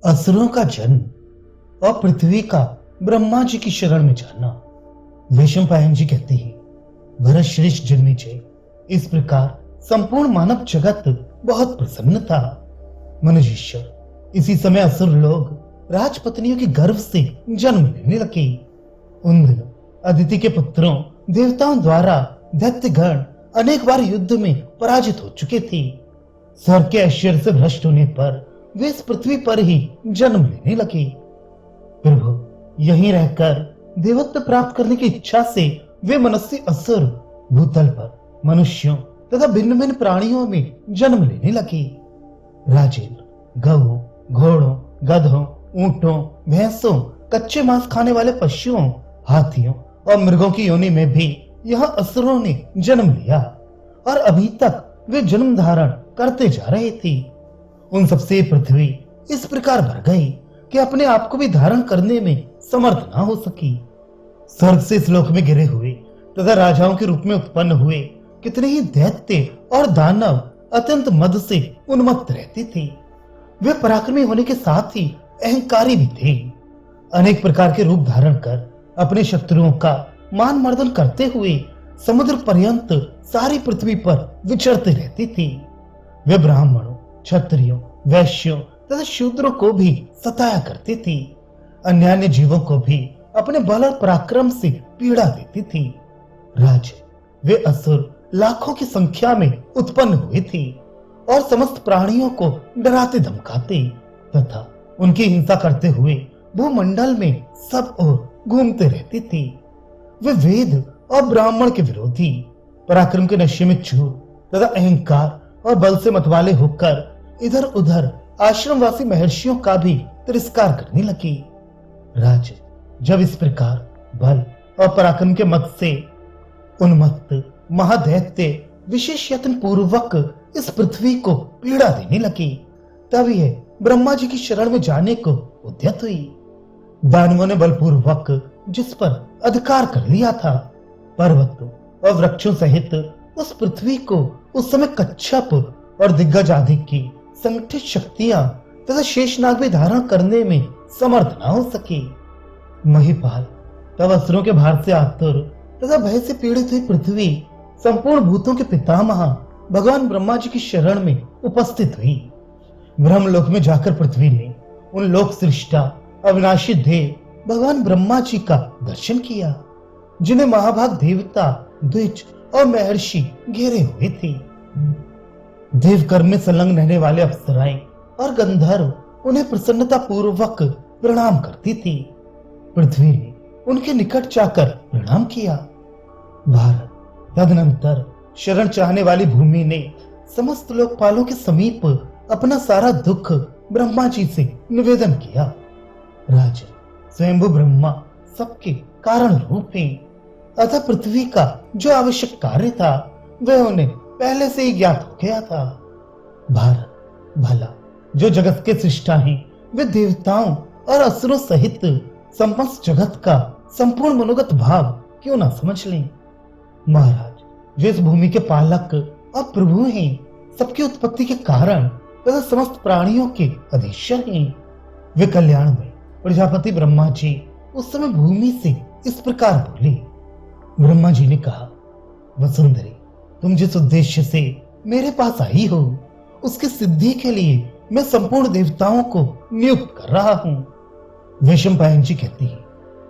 असुरों का जन्म और पृथ्वी का ब्रह्मा जी की शरण में जाना। वैशंपायन जी कहते हैं, भरत श्रेष्ठ जन्मेजय, इस प्रकार संपूर्ण मानव जगत बहुत प्रसन्न था। मनुष्य इसी समय असुर लोग राजपत्नियों के गर्भ से जन्म लेने लगे। उन दिनों अदिति के पुत्रों देवताओं द्वारा दैत्यगण अनेक बार युद्ध में पराजित हो चुके थे। स्वर्ग के ऐश्वर्य से भ्रष्ट होने पर वे इस पृथ्वी पर ही जन्म लेने लगे। प्रभु यहीं रहकर देवत्व प्राप्त करने की इच्छा से वे मनुष्य असुर भूतल पर मनुष्यों तथा भिन्न भिन्न प्राणियों में जन्म लेने लगे। राजेंद्र गऊ, घोड़ों, गधों, ऊंटों, भैंसों, कच्चे मांस खाने वाले पशुओं, हाथियों और मृगों की योनि में भी यह असुरों ने जन्म लिया और अभी तक वे जन्म धारण करते जा रहे थे। उन सबसे पृथ्वी इस प्रकार भर गई कि अपने आप को भी धारण करने में समर्थ ना हो सकी। स्वर्ग से इस लोक में गिरे हुए तथा राजाओं के रूप में उत्पन्न हुए कितने ही दैत्य और दानव अत्यंत मद से उन्मत्त रहते थे। वे पराक्रमी होने के साथ ही अहंकारी भी थे। अनेक प्रकार के रूप धारण कर अपने शत्रुओं का मान मर्दन करते हुए समुद्र पर्यंत सारी पृथ्वी पर विचरते रहते थे। वे ब्राह्मणों, क्षत्रियों, वैश्यों तथा शूद्रों को भी सताया करते थे। अन्य जीवों को भी अपने बल और पराक्रम से पीड़ा देते थे। राज वे असुर लाखों की संख्या में उत्पन्न हुए थे और समस्त प्राणियों को डराते धमकाते तथा उनकी हिंसा करते हुए भूमंडल में सब ओर घूमते रहते थे। वे वेद और ब्राह्मण के विरोधी, पराक्रम के नशे में चूर तथा अहंकार और बल से मतवाले होकर इधर उधर आश्रमवासी महर्षियों का भी तिरस्कार करने लगे। राज जब इस प्रकार बल और पराक्रम के मत से उन्मत्त महादैत्य विशेष यत्न पूर्वक इस पृथ्वी को पीड़ा देने लगे, तब यह ब्रह्मा जी की शरण में जाने को उद्यत हुई। दानवों ने बलपूर्वक जिस पर अधिकार कर लिया था, पर्वतों और वृक्षों सहित उस पृथ्वी को उस समय कच्छप और दिग्गज आदि की संगठित शक्तियां तथा शेषनाग भी धारण करने में समर्थ न हो सके। महिपाल तब असुरों के भार से आतुर तथा भय से पीड़ित हुई पृथ्वी संपूर्ण भूतों के पितामह भगवान ब्रह्मा जी की शरण में उपस्थित हुई। ब्रह्मलोक में जाकर पृथ्वी ने उन लोक सृष्टा अविनाशी देव भगवान ब्रह्मा जी का दर्शन किया, जिन्हें महाभाग देवता, द्विज और महर्षि घेरे हुए थे। देव कर्म में संलग्न रहने वाले अप्सराएं और गंधर्व उन्हें प्रसन्नता पूर्वक प्रणाम करती थी। पृथ्वी ने उनके निकट जाकर प्रणाम किया। भारत तदनंतर शरण चाहने वाली भूमि ने समस्त लोकपालों के समीप अपना सारा दुख ब्रह्मा जी से निवेदन किया। राजन स्वयंभू ब्रह्मा सबके कारण रूप हैं, अतः पृथ्वी का जो आवश्यक कार्य था वह उन्हें पहले से ही ज्ञात हो गया था। भारत भला जो जगत के सृष्टा हैं, वे देवताओं और असुरों सहित समस्त जगत का संपूर्ण मनोगत भाव क्यों ना समझ लें। महाराज जो इस भूमि के पालक और प्रभु हैं, सबकी उत्पत्ति के कारण तथा समस्त प्राणियों के अधीश्वर हैं। वे कल्याण में प्रजापति ब्रह्मा जी उस समय भूमि से इस प्रकार बोले। ब्रह्मा जी ने कहा, वसुंधरे, तुम जिस उद्देश्य से मेरे पास आई हो उसकी सिद्धि के लिए मैं संपूर्ण देवताओं को नियुक्त कर रहा हूं। वैशंपायन जी कहती है,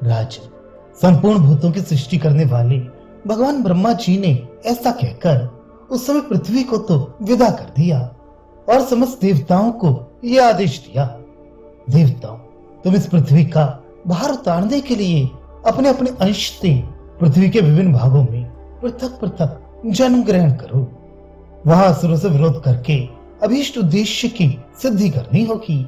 राजन संपूर्ण भूतों की सृष्टि करने वाले भगवान ब्रह्मा जी ने ऐसा कहकर उस समय पृथ्वी को तो विदा कर दिया और समस्त देवताओं को यह आदेश दिया, देवताओं तुम इस पृथ्वी का भार उतारने के लिए अपने अपने अंश से पृथ्वी के विभिन्न भागों में पृथक पृथक जन्म ग्रहण करो। वहां असुरों से विरोध करके अभीष्ट उद्देश्य की सिद्धि करनी होगी।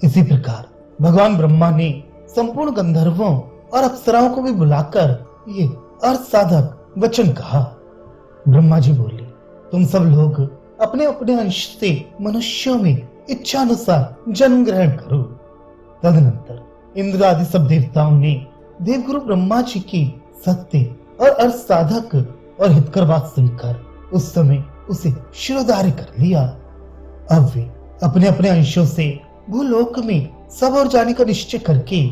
इसी प्रकार भगवान ब्रह्मा ने संपूर्ण गंधर्वों और अप्सराओं को भी बुलाकर ये अर्थ साधक वचन कहा। ब्रह्मा जी बोले, तुम सब लोग अपने अपने अंश से मनुष्यों में इच्छा अनुसार जन्म ग्रहण करो। तदनंतर इंद्र आदि सब देवताओं ने देवगुरु ब्रह्मा जी की सत्य और अर्थ साधक और हितकर बात सुनकर उस समय उसे शिरोधार्य कर लिया। अब वे अपने अपने अंशों से भूलोक में सब और जाने का निश्चय करके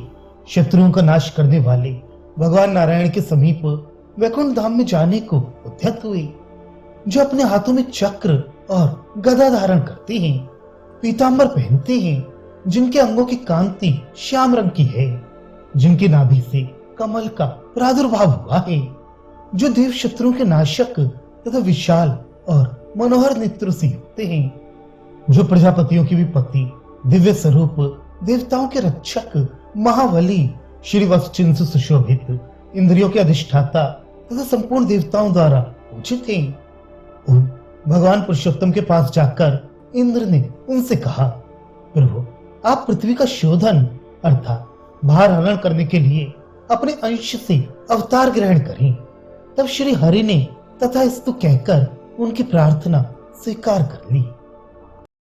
शत्रुओं का नाश करने वाले भगवान नारायण के समीप वैकुंठ धाम में जाने को उद्यत हुए, जो अपने हाथों में चक्र और गदा धारण करते हैं, पीतांबर पहनते हैं, जिनके अंगों की कांति श्याम रंग की है, जिनकी नाभि से कमल का प्रादुर्भाव हुआ है, जो देव शत्रुओं के नाशक तथा विशाल और मनोहर नेत्रों से युक्त हैं, जो प्रजापतियों के भी पति, दिव्य स्वरूप, देवताओं के रक्षक, महाबली, श्री वत्सचिन्ह से सुशोभित, इंद्रियों के अधिष्ठाता तथा संपूर्ण देवताओं द्वारा पूजित हैं। उन भगवान पुरुषोत्तम के पास जाकर इंद्र ने उनसे कहा, प्रभु, आप पृथ्वी का शोधन अर्थात भार हरण करने के लिए अपने अंश से अवतार ग्रहण करें। तब श्री हरि ने तथास्तु कहकर उनकी प्रार्थना स्वीकार कर ली।